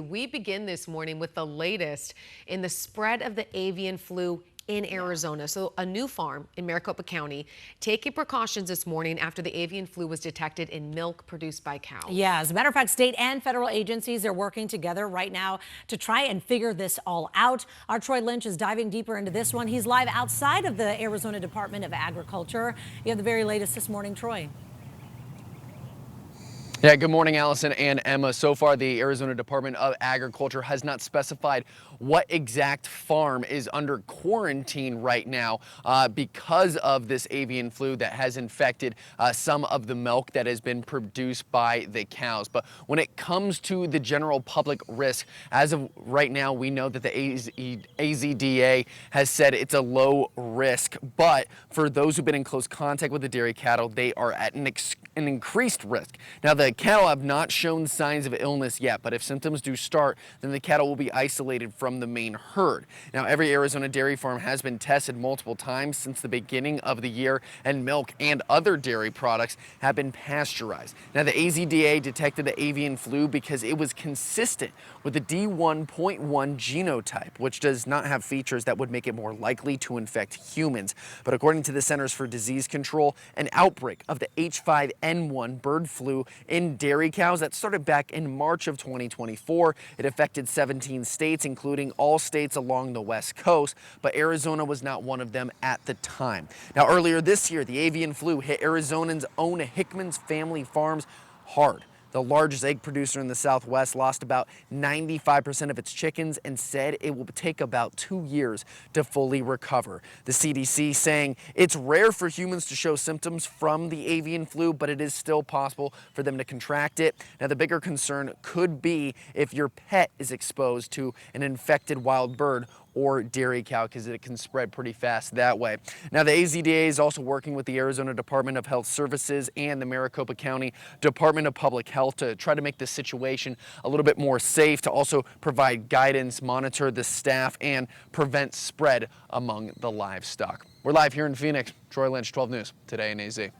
We begin this morning with the latest in the spread of the avian flu in Arizona. So a new farm in Maricopa County taking precautions this morning after the avian flu was detected in milk produced by cows. Yeah, as a matter of fact, state and federal agencies are working together right now to try and figure this all out. Our Troy Lynch is diving deeper into this one. He's live outside of the Arizona Department of Agriculture. You have the very latest this morning, Troy. Yeah, good morning, Allison and Emma. So far, the Arizona Department of Agriculture has not specified what exact farm is under quarantine right now because of this avian flu that has infected some of the milk that has been produced by the cows. But when it comes to the general public risk, as of right now, we know that the AZDA has said it's a low risk. But for those who've been in close contact with the dairy cattle, they are at an increased risk. Now, the cattle have not shown signs of illness yet, but if symptoms do start, then the cattle will be isolated from the main herd. Now, every Arizona dairy farm has been tested multiple times since the beginning of the year, and milk and other dairy products have been pasteurized. Now, the AZDA detected the avian flu because it was consistent with the D1.1 genotype, which does not have features that would make it more likely to infect humans. But according to the Centers for Disease Control, an outbreak of the H5N1 bird flu in dairy cows that started back in March of 2024. It affected 17 states, including all states along the West Coast, but Arizona was not one of them at the time. Now, earlier this year, the avian flu hit Arizona's own Hickman's family farms hard. The largest egg producer in the Southwest lost about 95% of its chickens and said it will take about 2 years to fully recover. The CDC saying it's rare for humans to show symptoms from the avian flu, but it is still possible for them to contract it. Now, the bigger concern could be if your pet is exposed to an infected wild bird or dairy cow, because it can spread pretty fast that way. Now, the AZDA is also working with the Arizona Department of Health Services and the Maricopa County Department of Public Health to try to make this situation a little bit more safe, to also provide guidance, monitor the staff, and prevent spread among the livestock. We're live here in Phoenix. Troy Lynch, 12 News, Today in AZ.